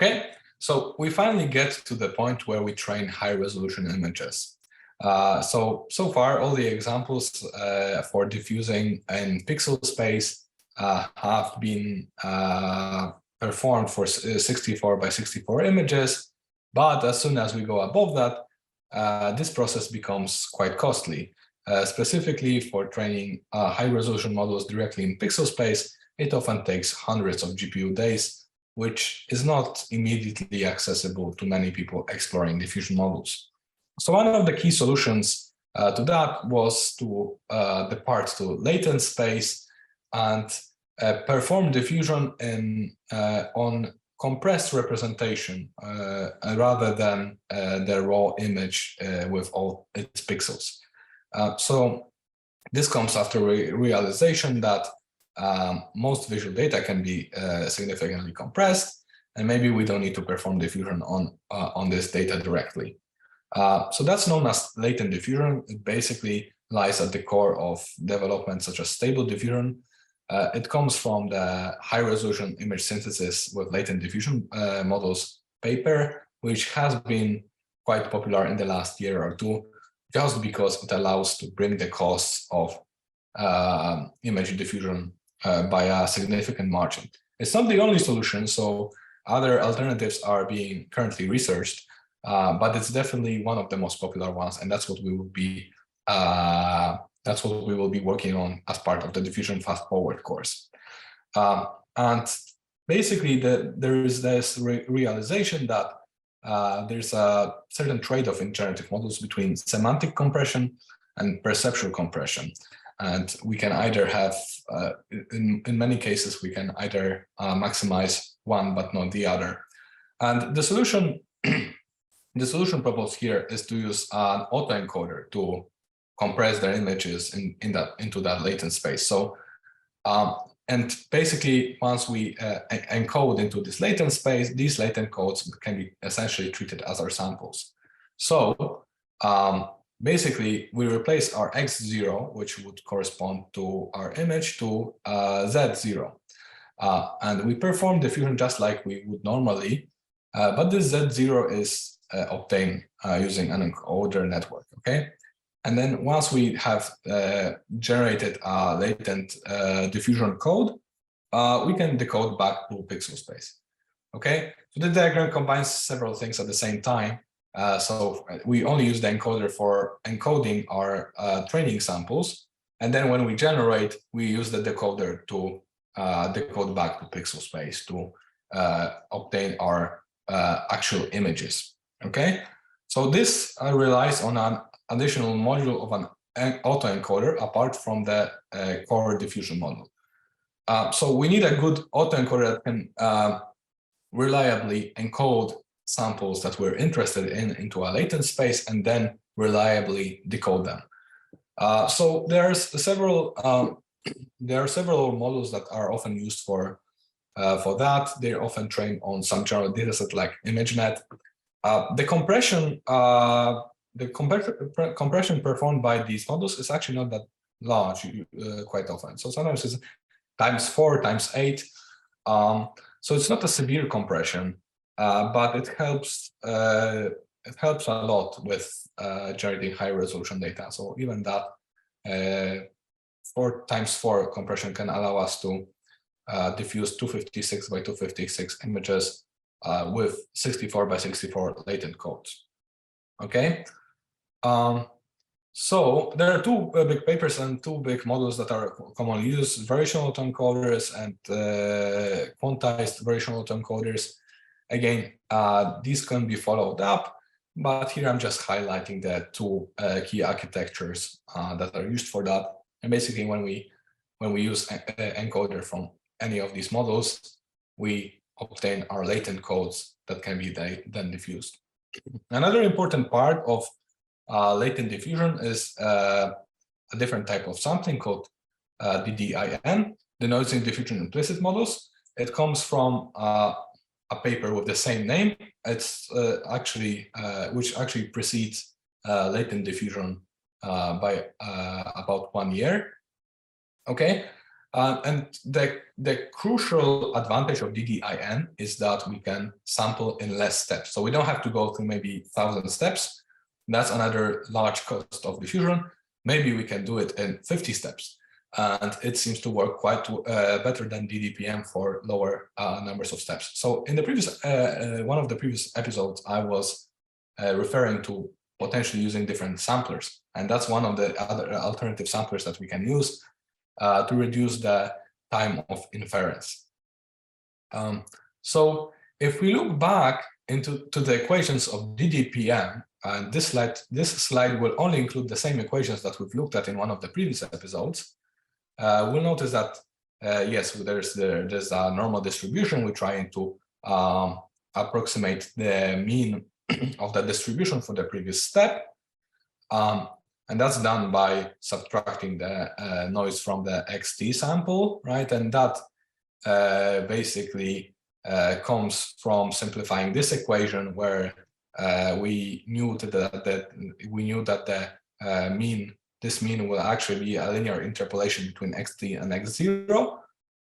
Okay, so we finally get to the point where we train high-resolution images. So far, all the examples for diffusing in pixel space have been performed for 64 by 64 images, but as soon as we go above that, this process becomes quite costly. Specifically for training high-resolution models directly in pixel space, it often takes hundreds of GPU days, which is not immediately accessible to many people exploring diffusion models. So one of the key solutions to that was to depart to latent space and perform diffusion on compressed representation rather than the raw image with all its pixels. So this comes after realization that most visual data can be significantly compressed, and maybe we don't need to perform diffusion on this data directly. So that's known as latent diffusion. It basically lies at the core of development such as stable diffusion. It comes from the high-resolution image synthesis with latent diffusion models paper, which has been quite popular in the last year or two, just because it allows to bring the costs of image diffusion by a significant margin. It's not the only solution, so other alternatives are being currently researched, but it's definitely one of the most popular ones, and that's what we will be working on as part of the DiffusionFastForward course. And basically, there is this realization that there's a certain trade-off in generative models between semantic compression and perceptual compression. And we can either have, in many cases, we can either maximize one but not the other. And the solution proposed here is to use an autoencoder to compress their images into that latent space. So, and basically, once we encode into this latent space, these latent codes can be essentially treated as our samples. So, basically, we replace our x0, which would correspond to our image, to z0. And we perform diffusion just like we would normally, but this z0 is obtained using an encoder network, okay? And then once we have generated a latent diffusion code, we can decode back to pixel space, okay? So the diagram combines several things at the same time. So we only use the encoder for encoding our training samples. And then when we generate, we use the decoder to decode back to pixel space to obtain our actual images, okay? So this relies on an additional module of an autoencoder apart from the core diffusion model. So we need a good autoencoder that can reliably encode samples that we're interested in into a latent space and then reliably decode them. So there are several models that are often used for that. They're often trained on some general dataset like ImageNet. The compression performed by these models is actually not that large quite often. So sometimes it's ×4, ×8. So it's not a severe compression, but it helps a lot with generating high resolution data. So even that 4 ×4 compression can allow us to diffuse 256 by 256 images with 64 by 64 latent codes. Okay. So there are two big papers and two big models that are commonly used: variational autoencoders and quantized variational autoencoders. Again, these can be followed up, but here I'm just highlighting the two key architectures that are used for that. And basically, when we use encoder from any of these models, we obtain our latent codes that can be then diffused. Another important part of latent diffusion is a different type of sampling called DDIM, denoising diffusion implicit models. It comes from a paper with the same name. It's which actually precedes latent diffusion by about 1 year. Okay, And the crucial advantage of DDIM is that we can sample in less steps. So we don't have to go through maybe 1,000 steps. That's another large cost of diffusion. Maybe we can do it in 50 steps. And it seems to work quite better than DDPM for lower numbers of steps. So in the previous one of the previous episodes, I was referring to potentially using different samplers. And that's one of the other alternative samplers that we can use to reduce the time of inference. So if we look back into the equations of DDPM, and this slide will only include the same equations that we've looked at in one of the previous episodes, we'll notice that yes, there's a normal distribution. We're trying to approximate the mean of the distribution for the previous step. And that's done by subtracting the noise from the XT sample, right? And that basically comes from simplifying this equation, where we knew that this mean will actually be a linear interpolation between XT and X0.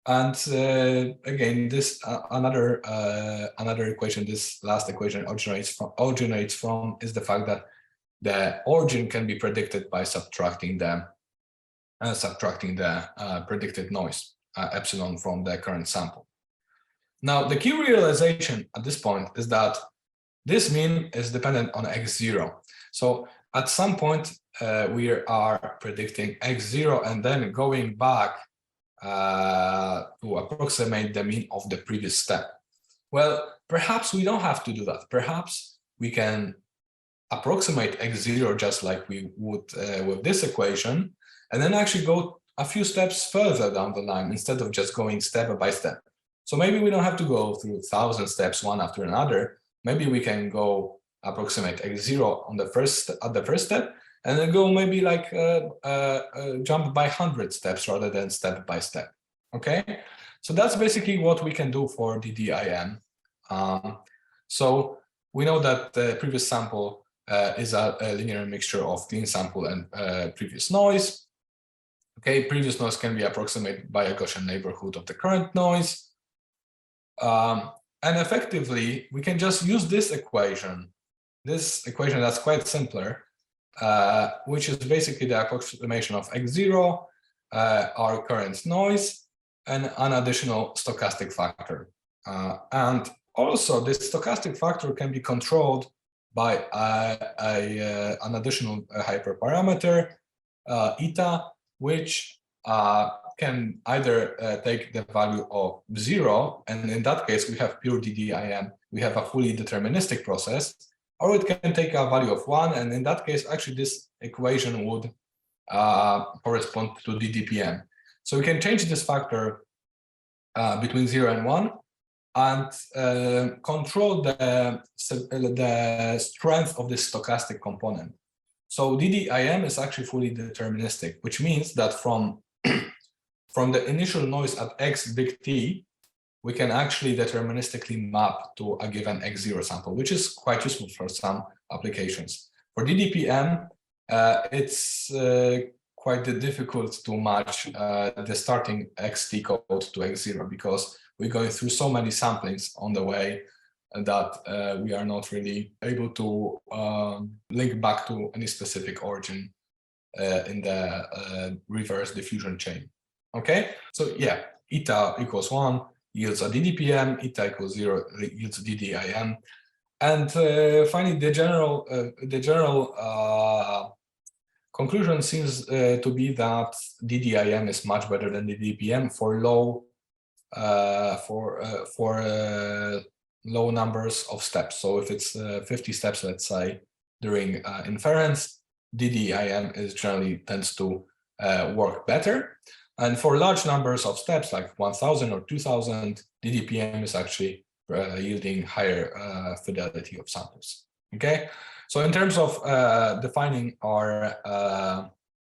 And again, this another equation, this last equation originates from is the fact that the origin can be predicted by subtracting the predicted noise epsilon from the current sample. Now, the key realization at this point is that this mean is dependent on X0. So at some point, we are predicting X0 and then going back to approximate the mean of the previous step. Well, perhaps we don't have to do that. Perhaps we can approximate X0 just like we would with this equation, and then actually go a few steps further down the line instead of just going step by step. So maybe we don't have to go through 1,000 steps one after another. Maybe we can go approximate X0 on the first step, and then go maybe like jump by 100 steps rather than step by step. Okay, so that's basically what we can do for DDIM. So we know that the previous sample is a linear mixture of clean sample and previous noise. Okay, previous noise can be approximated by a Gaussian neighborhood of the current noise. And effectively, we can just use this equation that's quite simpler, which is basically the approximation of X0, our current noise, and an additional stochastic factor. And also, this stochastic factor can be controlled by an additional hyperparameter, eta, which can either take the value of 0, and in that case, we have pure DDIM, we have a fully deterministic process, or it can take a value of 1, and in that case, actually, this equation would correspond to DDPM. So we can change this factor between 0 and 1, and control the strength of this stochastic component. So DDIM is actually fully deterministic, which means that from the initial noise at X big T, we can actually deterministically map to a given X0 sample, which is quite useful for some applications. For DDPM, it's quite difficult to match the starting XT code to X0 because we're going through so many samplings on the way that we are not really able to link back to any specific origin in the reverse diffusion chain. Okay, so yeah, eta equals 1 yields a DDPM, eta equals 0 yields a DDIM, and finally the general conclusion seems to be that DDIM is much better than DDPM for low numbers of steps. So if it's 50 steps, let's say, during inference, DDIM generally tends to work better. And for large numbers of steps, like 1,000 or 2,000, DDPM is actually yielding higher fidelity of samples. Okay, so in terms of defining our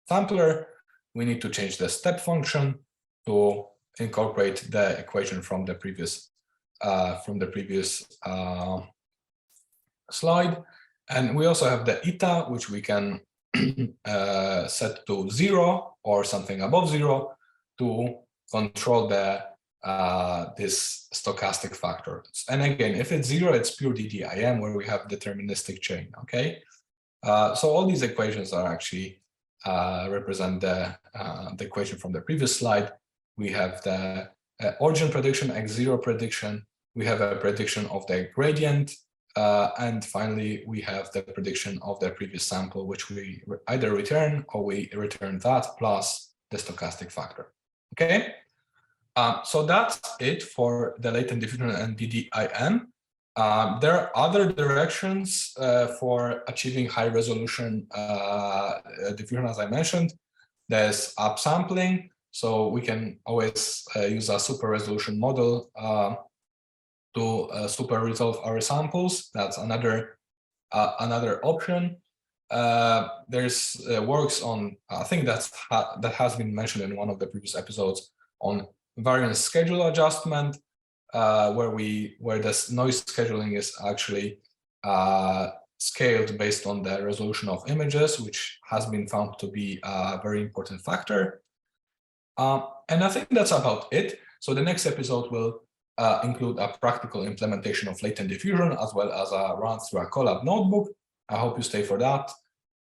sampler, we need to change the step function to incorporate the equation from the previous slide, and we also have the eta, which we can set to 0 or something above 0 to control the this stochastic factor. And again, if it's 0, it's pure DDIM where we have deterministic chain. Okay, so all these equations are actually represent the equation from the previous slide. We have the origin prediction, x0 prediction. We have a prediction of the gradient, and finally we have the prediction of the previous sample, which we either return or we return that plus the stochastic factor. Okay. So that's it for the latent diffusion and DDIM. There are other directions for achieving high resolution diffusion, as I mentioned. There's upsampling, so we can always use a super resolution model to super resolve our samples. That's another option. There's works on, I think that has been mentioned in one of the previous episodes, on variance schedule adjustment, where this noise scheduling is actually scaled based on the resolution of images, which has been found to be a very important factor. And I think that's about it. So the next episode will include a practical implementation of latent diffusion, as well as a run through a Colab notebook. I hope you stay for that.